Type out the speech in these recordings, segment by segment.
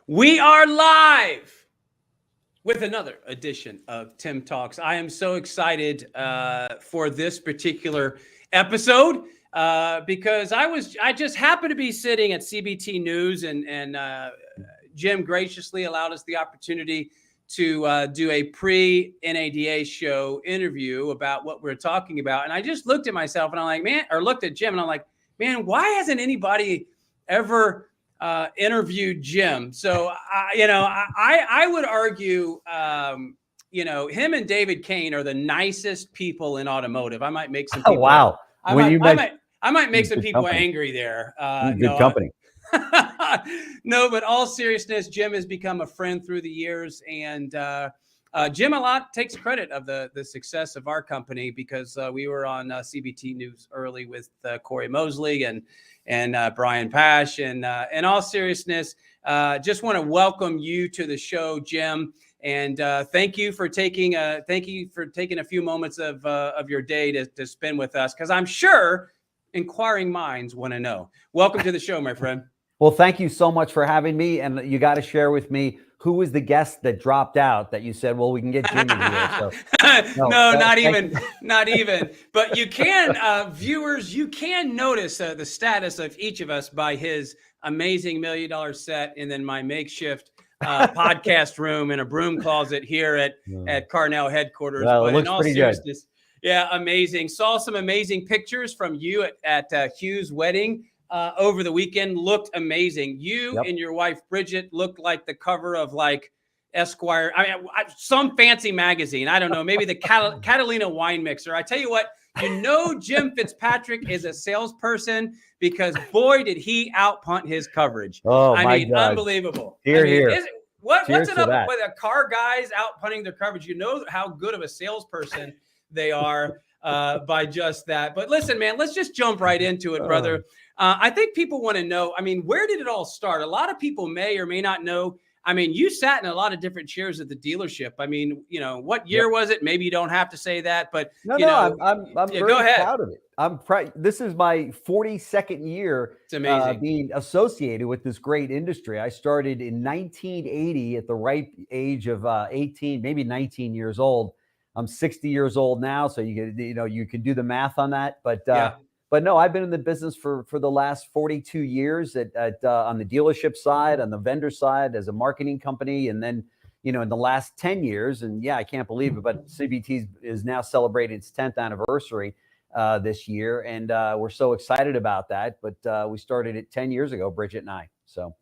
We are live with another edition of Tim Talks. I am so excited for this particular episode because I just happened to be sitting at CBT News and Jim graciously allowed us the opportunity to do a pre-NADA show interview about what we're talking about. And I just looked at myself and I'm like, man, or looked at Jim and I'm like, man, why hasn't anybody ever interviewed Jim? So, I would argue, him and David Kane are the nicest people in automotive. I might make some people. Wow. I might make some people angry there. Good company. No, but all seriousness, Jim has become a friend through the years, and Jim a lot takes credit of the success of our company because we were on CBT News early with Corey Mosley and Brian Pash, and in all seriousness, just want to welcome you to the show, Jim, and thank you for taking a few moments of your day to spend with us, because I'm sure inquiring minds want to know. Welcome to the show, my friend. Well, thank you so much for having me. And you got to share with me, who was the guest that dropped out that you said, well, we can get Jimmy here. So, not even. But you can, viewers, you can notice the status of each of us by his amazing $1 million set, and then my makeshift podcast room and a broom closet here at Carnell headquarters. Well, but it looks in all pretty seriousness, good. Yeah, amazing. Saw some amazing pictures from you at Hugh's wedding over the weekend. Looked amazing. You and your wife Bridget looked like the cover of like Esquire. I mean, some fancy magazine. I don't know. Maybe the Catalina wine mixer. I tell you what. Jim Fitzpatrick is a salesperson because boy did he outpunt his coverage. Oh, I mean, God. Unbelievable. Here. What's it up with a car guys outpunting their coverage? You know how good of a salesperson they are by just that. But listen, man, let's just jump right into it, brother. I think people want to know, I mean, where did it all start? A lot of people may or may not know. I mean, you sat in a lot of different chairs at the dealership. I mean, what year was it? Maybe you don't have to say that, but I'm very proud of it. This is my 42nd year being associated with this great industry. I started in 1980 at the ripe age of 18, maybe 19 years old. I'm 60 years old now, so you can do the math on that. But no, I've been in the business for the last 42 years on the dealership side, on the vendor side, as a marketing company, and then in the last 10 years, and I can't believe it, but CBT is now celebrating its 10th anniversary this year, and we're so excited about that. But we started it 10 years ago, Bridget and I. So.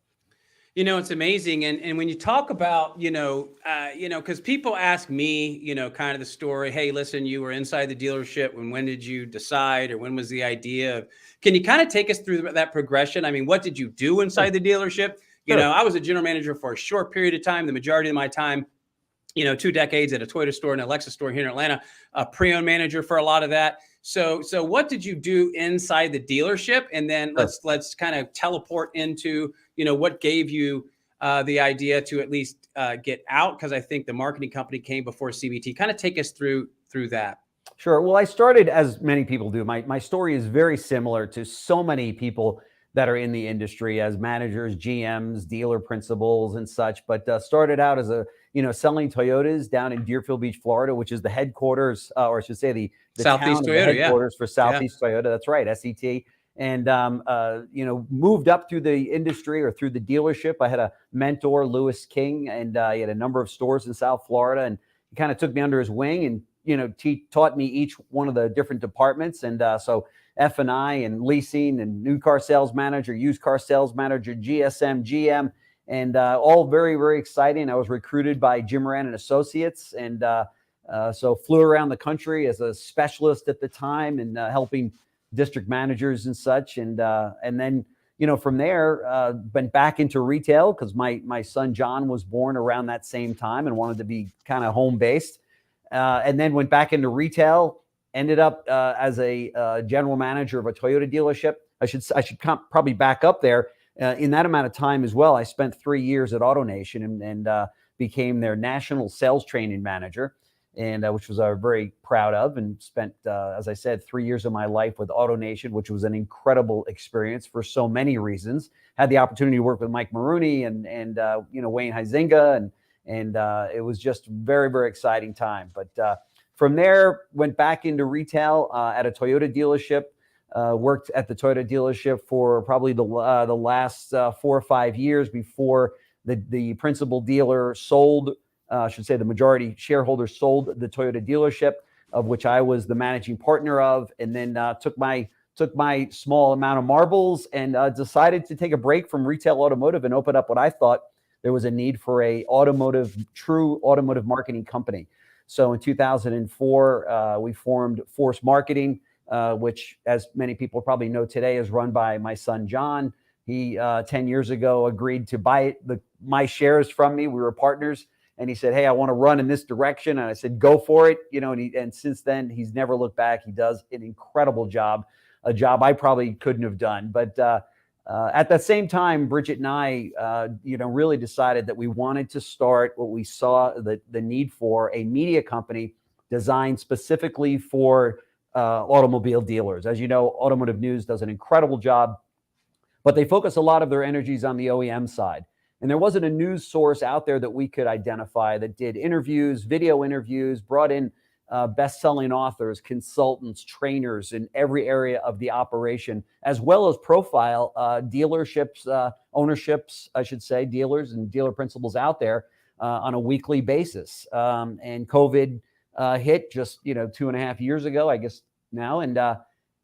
It's amazing. And when you talk about, because people ask me, kind of the story, hey, listen, you were inside the dealership. When did you decide, or when was the idea? Can you kind of take us through that progression? I mean, what did you do inside the dealership? I was a general manager for a short period of time, the majority of my time, 2 decades at a Toyota store and a Lexus store here in Atlanta, a pre-owned manager for a lot of that. So what did you do inside the dealership? And then let's kind of teleport into, what gave you the idea to at least get out? Because I think the marketing company came before CBT. Kind of take us through that. Sure. Well, I started, as many people do. My story is very similar to so many people that are in the industry as managers, GMs, dealer principals, and such. But started out as selling Toyotas down in Deerfield Beach, Florida, which is the headquarters, or I should say the Southeast Toyota, headquarters for Southeast Toyota. That's right, SET. And moved up through the industry or through the dealership. I had a mentor, Lewis King, and he had a number of stores in South Florida, and he kind of took me under his wing and taught me each one of the different departments. And so F&I and leasing and new car sales manager, used car sales manager, GSM, GM, and all very, very exciting. I was recruited by Jim Moran and Associates, and so flew around the country as a specialist at the time and helping district managers and such. And then, from there, went back into retail because my son John was born around that same time and wanted to be kind of home based. And then went back into retail, ended up as a general manager of a Toyota dealership. I should probably back up there. In that amount of time as well, I spent 3 years at AutoNation and became their national sales training manager. and which was very proud of, and spent, as I said, 3 years of my life with AutoNation, which was an incredible experience for so many reasons. Had the opportunity to work with Mike Maroney and Wayne Huizinga, and it was just very, very exciting time. But from there, went back into retail at a Toyota dealership. Worked at the Toyota dealership for probably the last 4 or 5 years before the principal dealer sold. I should say the majority shareholder sold the Toyota dealership, of which I was the managing partner of, and then took my small amount of marbles and decided to take a break from retail automotive and open up what I thought there was a need for a true automotive marketing company. So in 2004, we formed Force Marketing, which, as many people probably know today, is run by my son, John. He, 10 years ago, agreed to buy my shares from me. We were partners. And he said, "Hey, I want to run in this direction." And I said, "Go for it." And since then, he's never looked back. He does an incredible job, a job I probably couldn't have done. But at the same time, Bridget and I, really decided that we wanted to start what we saw the need for, a media company designed specifically for automobile dealers. As you know, Automotive News does an incredible job, but they focus a lot of their energies on the OEM side. And there wasn't a news source out there that we could identify that did interviews, video interviews, brought in best-selling authors, consultants, trainers in every area of the operation, as well as profile dealerships, ownerships, I should say, dealers and dealer principals out there on a weekly basis. And COVID hit just 2.5 years ago, I guess now, and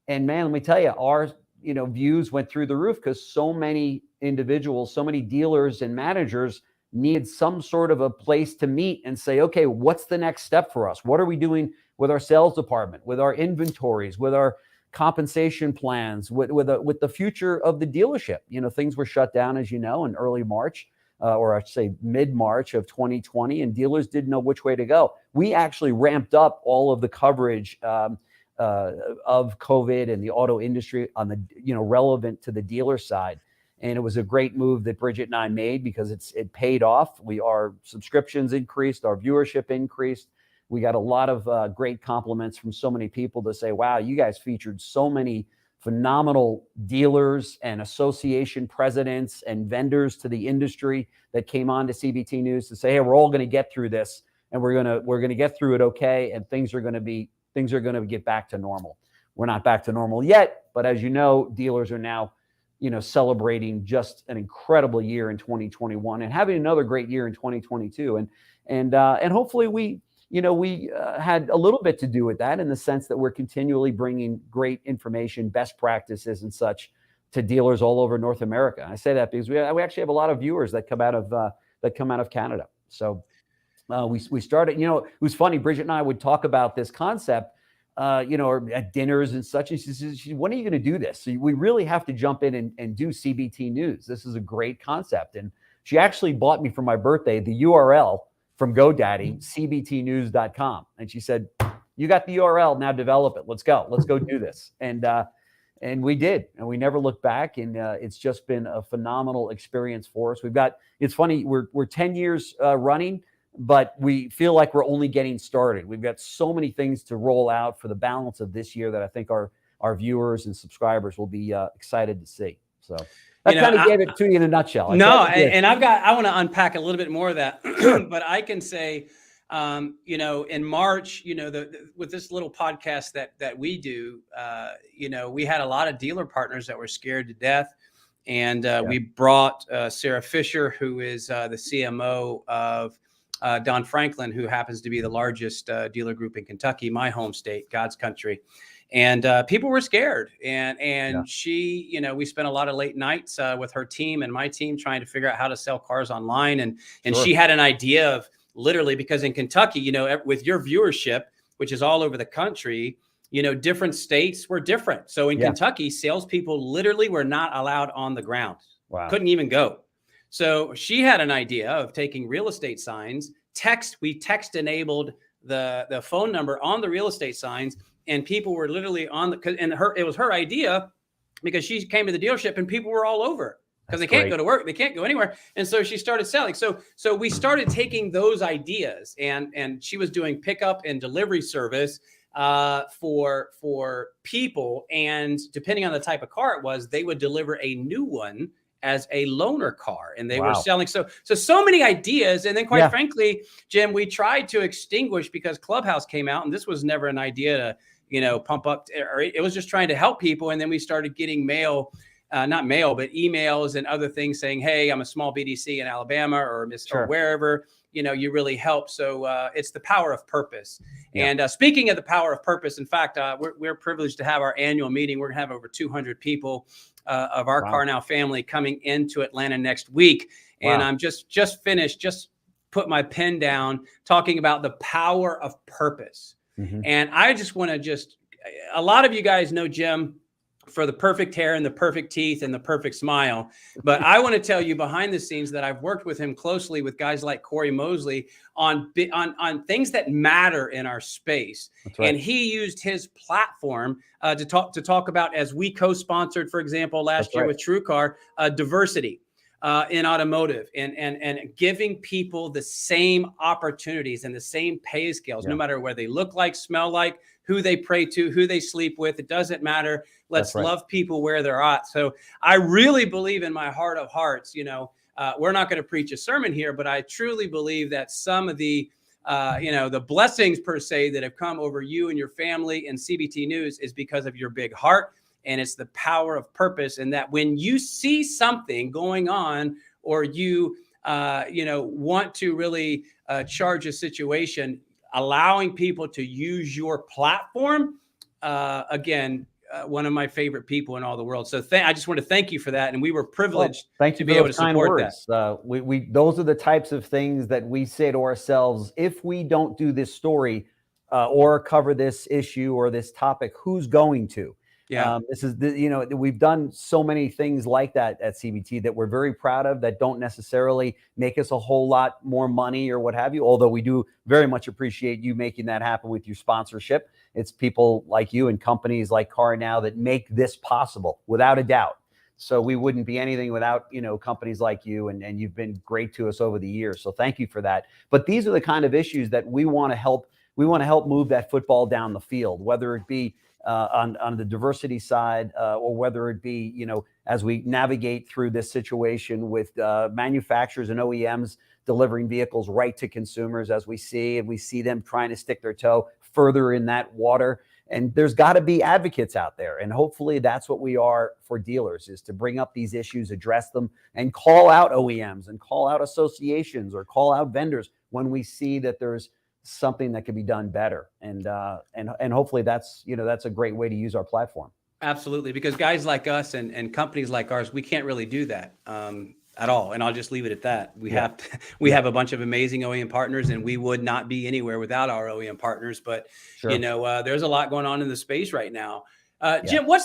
man, let me tell you, our views went through the roof because so many individuals, so many dealers and managers need some sort of a place to meet and say, okay, what's the next step for us? What are we doing with our sales department, with our inventories, with our compensation plans, with the future of the dealership? Things were shut down, as you know, in early March, or I should say mid-March of 2020, and dealers didn't know which way to go. We actually ramped up all of the coverage of COVID and the auto industry on the relevant to the dealer side. And it was a great move that Bridget and I made because it paid off. Our subscriptions increased, our viewership increased. We got a lot of great compliments from so many people to say, "Wow, you guys featured so many phenomenal dealers and association presidents and vendors to the industry that came on to CBT News to say, hey, we're all going to get through this, and we're going to get through it okay, and things are going to get back to normal." We're not back to normal yet, but as you know, dealers are now celebrating just an incredible year in 2021 and having another great year in 2022. And hopefully we had a little bit to do with that, in the sense that we're continually bringing great information, best practices and such to dealers all over North America. I say that because we actually have a lot of viewers that come out of Canada. So we started, it was funny. Bridget and I would talk about this concept, or at dinners and such. And she says, "When are you going to do this? So we really have to jump in and do CBT News. This is a great concept." And she actually bought me for my birthday the URL from GoDaddy, cbtnews.com. And she said, "You got the URL, now develop it. Let's go do this." And we did, and we never looked back. And it's just been a phenomenal experience for us. It's funny, we're 10 years running, but we feel like we're only getting started. We've got so many things to roll out for the balance of this year that I think our viewers and subscribers will be excited to see. So that kind of gave it to you in a nutshell. I want to unpack a little bit more of that, but I can say, in March, with this little podcast that we do, we had a lot of dealer partners that were scared to death. And we brought Sarah Fisher, who is the CMO of Don Franklin, who happens to be the largest dealer group in Kentucky, my home state, God's country. And people were scared. And she, we spent a lot of late nights with her team and my team trying to figure out how to sell cars online. And she had an idea of, literally, because in Kentucky, with your viewership, which is all over the country, different states were different. So in Kentucky, salespeople literally were not allowed on the ground. Wow. Couldn't even go. So she had an idea of taking real estate signs, we text enabled the phone number on the real estate signs, and people were literally it was her idea, because she came to the dealership and people were all over. because they can't go to work, they can't go anywhere. And so she started selling. So we started taking those ideas, and she was doing pickup and delivery service for people. And depending on the type of car it was, they would deliver a new one as a loaner car, and they were selling. So many ideas. And then quite frankly, Jim, we tried to extinguish because Clubhouse came out, and this was never an idea to, pump up, or it was just trying to help people. And then we started getting not mail, but emails and other things saying, hey, I'm a small BDC in Alabama or wherever, you really help. So it's the power of purpose. Yeah. And speaking of the power of purpose, in fact, we're privileged to have our annual meeting. We're going to have over 200 people of our Car Now family coming into Atlanta next week. And I'm just put my pen down talking about the power of purpose. Mm-hmm. And I just want to a lot of you guys know Jim for the perfect hair and the perfect teeth and the perfect smile. But I want to tell you behind the scenes that I've worked with him closely with guys like Corey Mosley on things that matter in our space. Right. And he used his platform to talk about, as we co-sponsored, for example, last year with TrueCar, diversity in automotive, and giving people the same opportunities and the same pay scales, no matter where they look like, smell like, who they pray to, who they sleep with. It doesn't matter. Let's love people where they're at. So I really believe in my heart of hearts, we're not going to preach a sermon here, but I truly believe that some of the, the blessings per se that have come over you and your family and CBT News is because of your big heart. And it's the power of purpose. And that when you see something going on, or you, want to really charge a situation, allowing people to use your platform, again, one of my favorite people in all the world. So I just want to thank you for that. And we were privileged to be able to support that. Those are the types of things that we say to ourselves: if we don't do this story or cover this issue or this topic, who's going to? Yeah. We've done so many things like that at CBT that we're very proud of, that don't necessarily make us a whole lot more money or what have you. Although we do very much appreciate you making that happen with your sponsorship. It's people like you and companies like Car Now that make this possible, without a doubt. So we wouldn't be anything without, companies like you, and you've been great to us over the years. So thank you for that. But these are the kind of issues that we want to help. We want to help move that football down the field, whether it be on the diversity side, or whether it be, as we navigate through this situation with manufacturers and OEMs delivering vehicles right to consumers, as we see them trying to stick their toe further in that water. And there's got to be advocates out there. And hopefully that's what we are for dealers, is to bring up these issues, address them, and call out OEMs and call out associations or call out vendors when we see that there's something that could be done better. And hopefully that's a great way to use our platform. Absolutely. Because guys like us and companies like ours, we can't really do that at all. And I'll just leave it at that. We have a bunch of amazing OEM partners, and we would not be anywhere without our OEM partners. But, there's a lot going on in the space right now. Jim, what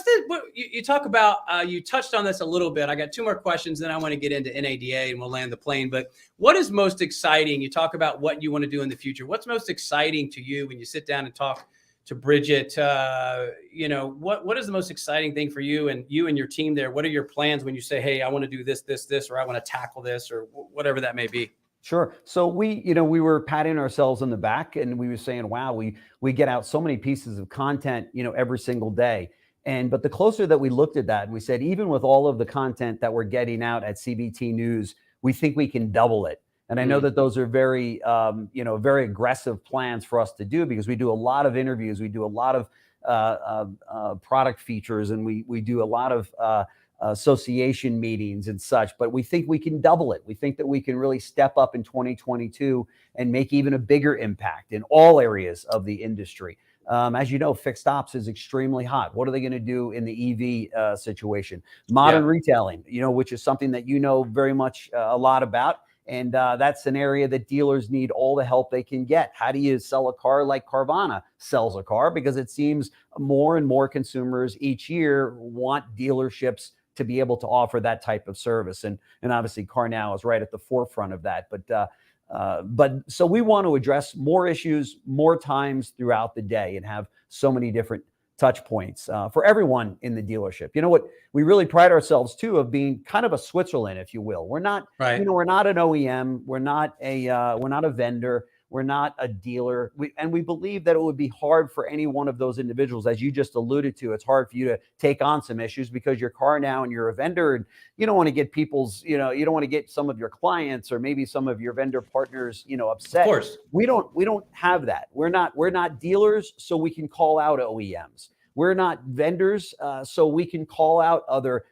you talk about, you touched on this a little bit. I got two more questions, then I want to get into NADA and we'll land the plane. But what is most exciting? You talk about what you want to do in the future. What's most exciting to you when you sit down and talk to Bridget? What is the most exciting thing for you and your team there? What are your plans when you say, hey, I want to do this, or I want to tackle this, or whatever that may be? Sure. So we were patting ourselves on the back, and we were saying, wow, we get out so many pieces of content, every single day. But the closer that we looked at that, we said, even with all of the content that we're getting out at CBT News, we think we can double it. And I know that those are very, very aggressive plans for us to do, because we do a lot of interviews, we do a lot of product features, and we do a lot of association meetings and such, but we think we can double it. We think that we can really step up in 2022 and make even a bigger impact in all areas of the industry. As you know, fixed ops is extremely hot. What are they going to do in the EV situation? Modern retailing, which is something that very much a lot about. And that's an area that dealers need all the help they can get. How do you sell a car like Carvana sells a car? Because it seems more and more consumers each year want dealerships to be able to offer that type of service. And obviously Car Now is right at the forefront of that. But so we want to address more issues more times throughout the day and have so many different touch points for everyone in the dealership. You know what? We really pride ourselves too of being kind of a Switzerland, if you will. We're not, Right. we're not an OEM. We're not a vendor. We're not a dealer. And we believe that it would be hard for any one of those individuals, as you just alluded to. It's hard for you to take on some issues because your car now and you're a vendor, and you don't want to get people's, you don't want to get some of your clients or maybe some of your vendor partners, upset. Of course. We don't have that. We're not dealers, so we can call out OEMs. We're not vendors, so we can call out other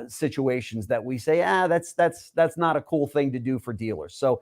situations that we say, that's not a cool thing to do for dealers. So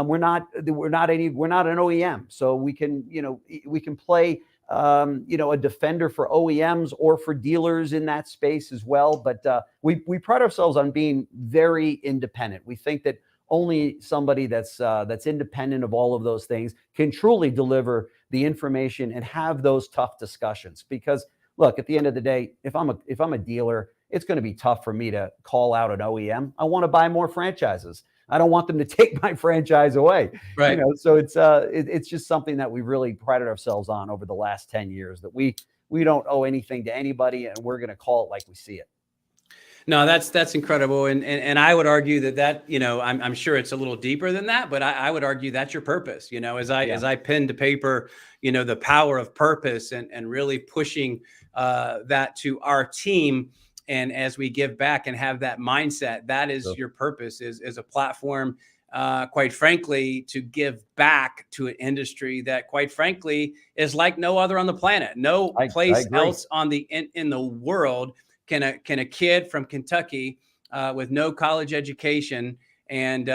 we're not an OEM, so we can play a defender for OEMs or for dealers in that space as well. But we pride ourselves on being very independent. We think that only somebody that's independent of all of those things can truly deliver the information and have those tough discussions. Because look, at the end of the day, if I'm a dealer, it's going to be tough for me to call out an OEM. I want to buy more franchises. I don't want them to take my franchise away. Right. So it's just something that we've really prided ourselves on over the last 10 years, that we don't owe anything to anybody, and we're going to call it like we see it. No, that's incredible. And I would argue that, I'm sure it's a little deeper than that, but I would argue that's your purpose, as I pen to paper, the power of purpose and really pushing that to our team. And as we give back and have that mindset, that is your purpose, is a platform, quite frankly, to give back to an industry that, quite frankly, is like no other on the planet. No place else in the world can a kid from Kentucky with no college education and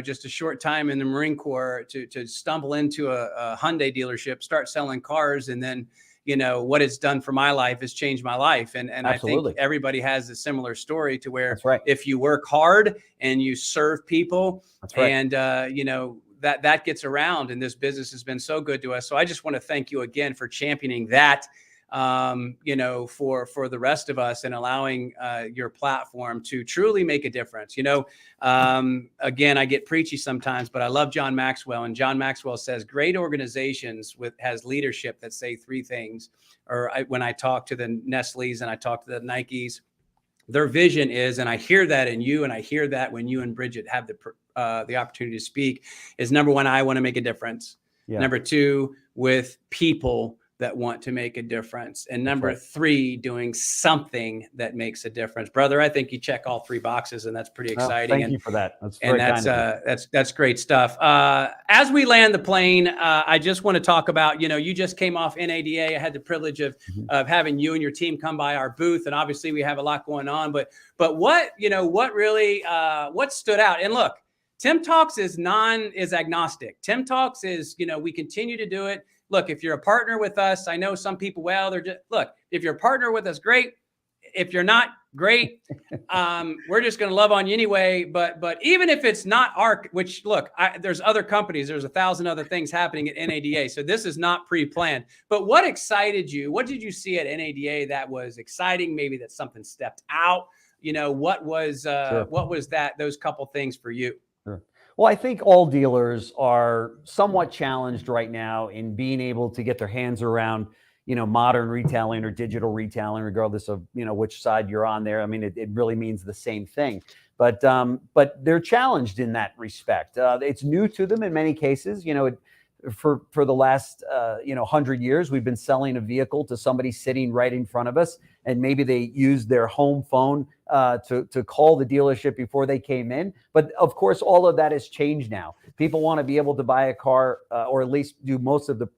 just a short time in the Marine Corps to stumble into a Hyundai dealership, start selling cars, and then what it's done for my life has changed my life. And I think everybody has a similar story to where if you work hard and you serve people, and that gets around, and this business has been so good to us. So I just want to thank you again for championing that, for the rest of us, and allowing your platform to truly make a difference. Again, I get preachy sometimes, but I love John Maxwell, and John Maxwell says great organizations has leadership that say three things. When I talk to the Nestle's and I talk to the Nikes, their vision is, and I hear that in you, and I hear that when you and Bridget have the opportunity to speak, is number one, I want to make a difference. Yeah. Number two, with people that want to make a difference. And number three, doing something that makes a difference. Brother, I think you check all three boxes, and that's pretty exciting. Thank you for that. That's great stuff. As we land the plane, I just want to talk about, you just came off NADA. I had the privilege of having you and your team come by our booth, and obviously we have a lot going on, but what really what stood out? And look, TimTalks is agnostic. TimTalks is, we continue to do it. Look, if you're a partner with us, I know some people, if you're a partner with us, great. If you're not, great. We're just going to love on you anyway. But even if it's not which look, there's other companies, there's 1,000 other things happening at NADA. So this is not pre-planned, but what excited you? What did you see at NADA that was exciting? Maybe that something stepped out, what was those couple things for you? Sure. Well, I think all dealers are somewhat challenged right now in being able to get their hands around, modern retailing or digital retailing, regardless of, which side you're on there. I mean, it really means the same thing, but they're challenged in that respect. It's new to them in many cases. For the last 100 years, we've been selling a vehicle to somebody sitting right in front of us, and maybe they used their home phone to call the dealership before they came in. But of course, all of that has changed now. People want to be able to buy a car, or at least do most of the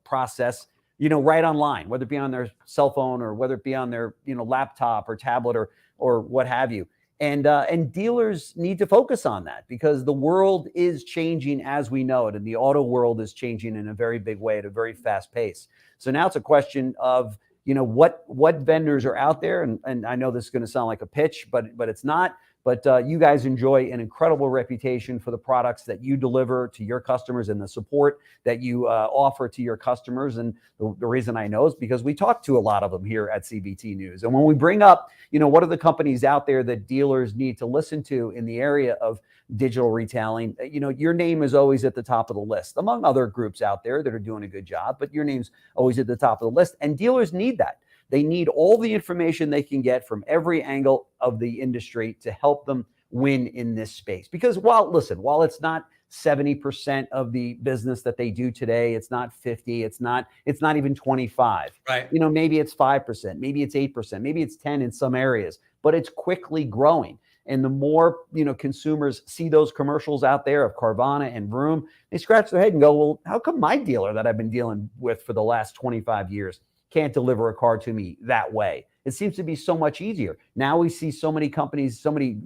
process, right online, whether it be on their cell phone or whether it be on their laptop or tablet or what have you. And dealers need to focus on that, because the world is changing as we know it, and the auto world is changing in a very big way at a very fast pace. So now it's a question of what vendors are out there, and I know this is going to sound like a pitch, but it's not. but you guys enjoy an incredible reputation for the products that you deliver to your customers and the support that you offer to your customers. And the reason I know is because we talk to a lot of them here at CBT News. And when we bring up, what are the companies out there that dealers need to listen to in the area of digital retailing, your name is always at the top of the list, among other groups out there that are doing a good job, but your name's always at the top of the list. And dealers need that. They need all the information they can get from every angle of the industry to help them win in this space. Because while it's not 70% of the business that they do today, it's not 50, it's not even 25. Right. Maybe it's 5%, maybe it's 8%, maybe it's 10 in some areas, but it's quickly growing. And the more, consumers see those commercials out there of Carvana and Vroom, they scratch their head and go, well, how come my dealer that I've been dealing with for the last 25 years can't deliver a car to me that way? It seems to be so much easier. Now we see so many companies, so many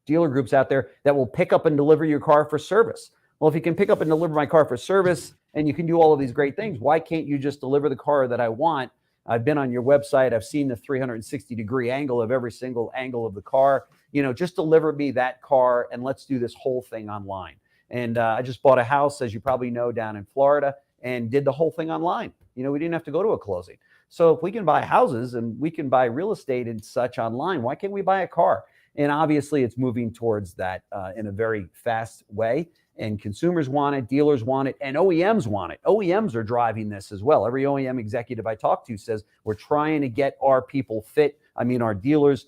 dealer groups out there that will pick up and deliver your car for service. Well, if you can pick up and deliver my car for service and you can do all of these great things, why can't you just deliver the car that I want? I've been on your website. I've seen the 360-degree angle of every single angle of the car. Just deliver me that car and let's do this whole thing online. And I just bought a house, as you probably know, down in Florida and did the whole thing online. We didn't have to go to a closing. So if we can buy houses and we can buy real estate and such online, why can't we buy a car? And obviously it's moving towards that in a very fast way. And consumers want it, dealers want it, and OEMs want it. OEMs are driving this as well. Every OEM executive I talk to says we're trying to get our people our dealers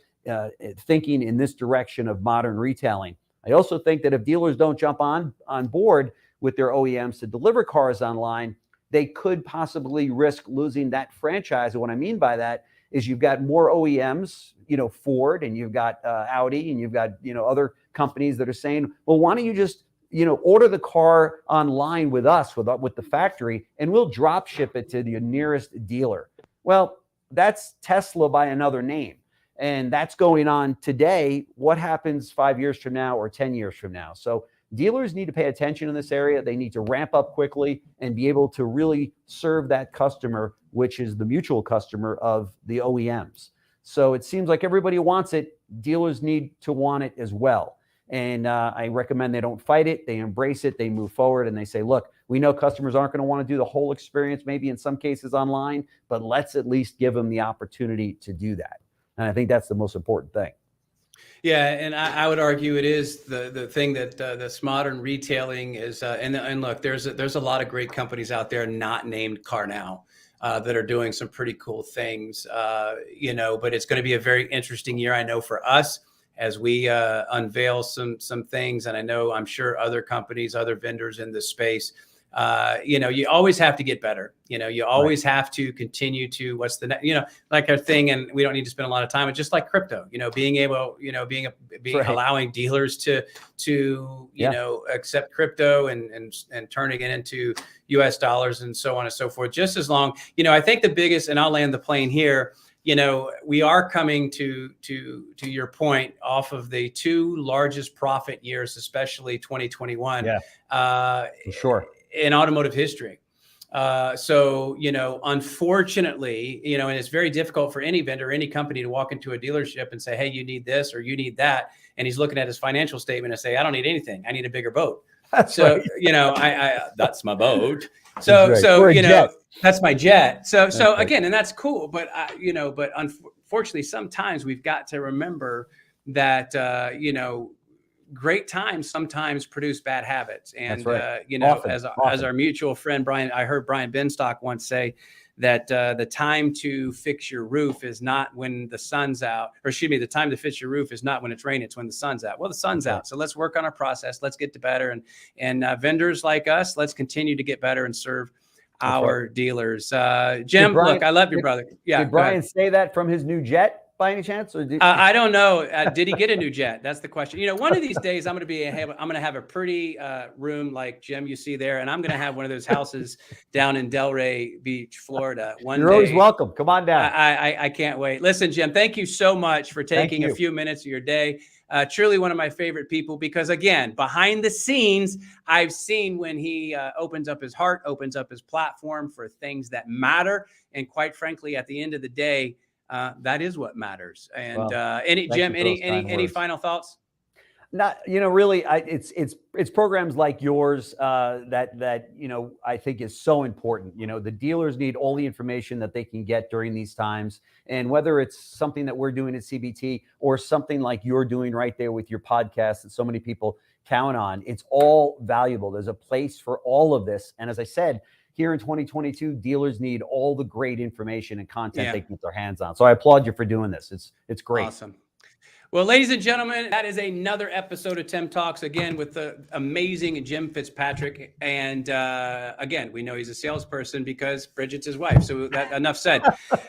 thinking in this direction of modern retailing. I also think that if dealers don't jump on board with their OEMs to deliver cars online, they could possibly risk losing that franchise. And what I mean by that is you've got more OEMs, Ford, and you've got Audi, and you've got, other companies that are saying, well, why don't you just, order the car online with us, with the factory, and we'll drop ship it to the nearest dealer. Well, that's Tesla by another name. And that's going on today. What happens 5 years from now or 10 years from now? So dealers need to pay attention in this area. They need to ramp up quickly and be able to really serve that customer, which is the mutual customer of the OEMs. So it seems like everybody wants it. Dealers need to want it as well. And I recommend they don't fight it. They embrace it. They move forward and they say, look, we know customers aren't going to want to do the whole experience, maybe in some cases online, but let's at least give them the opportunity to do that. And I think that's the most important thing. Yeah, and I would argue it is the thing that this modern retailing is. And look, there's a lot of great companies out there not named CarNow that are doing some pretty cool things. But it's going to be a very interesting year, I know, for us as we unveil some things. And I'm sure other companies, other vendors in this space. You always have to get better. You always have to continue to like our thing. And we don't need to spend a lot of time. It's just like crypto, being able, allowing dealers to accept crypto and turning it into US dollars and so on and so forth. Just as long, I think the biggest, and I'll land the plane here, we are coming to your point off of the two largest profit years, especially 2021. Yeah, for sure. In automotive history. Unfortunately, and it's very difficult for any vendor, any company to walk into a dealership and say, hey, you need this or you need that. And he's looking at his financial statement and say, I don't need anything. I need a bigger boat. That's right. That's my boat. That's my jet. So again, and that's cool. But, but unfortunately, sometimes we've got to remember that, great times sometimes produce bad habits. And, right. As our mutual friend, Brian, I heard Brian Benstock once say that the time to fix your roof is not when the sun's out, the time to fix your roof is not when it's raining, it's when the sun's out. Well, the sun's out. So let's work on our process. Let's get to better. And vendors like us, let's continue to get better and serve our dealers. Jim, look, I love your brother. Yeah. Did Brian say that from his new jet? By any chance, or I don't know. Did he get a new jet? That's the question. One of these days I'm going to have a pretty room like Jim you see there, and I'm going to have one of those houses down in Delray Beach, Florida. You're always welcome. Come on down. I can't wait. Listen, Jim, thank you so much for taking a few minutes of your day. Truly one of my favorite people, because again, behind the scenes, I've seen when he opens up his heart, opens up his platform for things that matter, and quite frankly, at the end of the day. That is what matters. And any final thoughts? Not, really, it's programs like yours that I think is so important. The dealers need all the information that they can get during these times, and whether it's something that we're doing at CBT or something like you're doing right there with your podcast that so many people count on, it's all valuable. There's a place for all of this, and as I said, here in 2022, dealers need all the great information and content they can get their hands on. So I applaud you for doing this. It's great. Awesome. Well, ladies and gentlemen, that is another episode of Tim Talks, again, with the amazing Jim Fitzpatrick. And again, we know he's a salesperson because Bridget's his wife. So that enough said.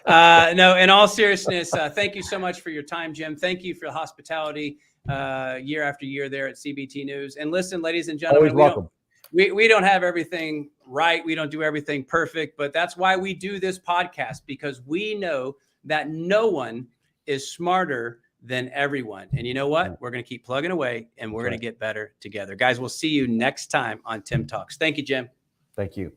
No, in all seriousness, thank you so much for your time, Jim. Thank you for the hospitality year after year there at CBT News. And listen, ladies and gentlemen, we don't have everything right. We don't do everything perfect, but that's why we do this podcast, because we know that no one is smarter than everyone. And you know what? We're going to keep plugging away, and we're going to get better together. Guys, we'll see you next time on Tim Talks. Thank you, Jim. Thank you.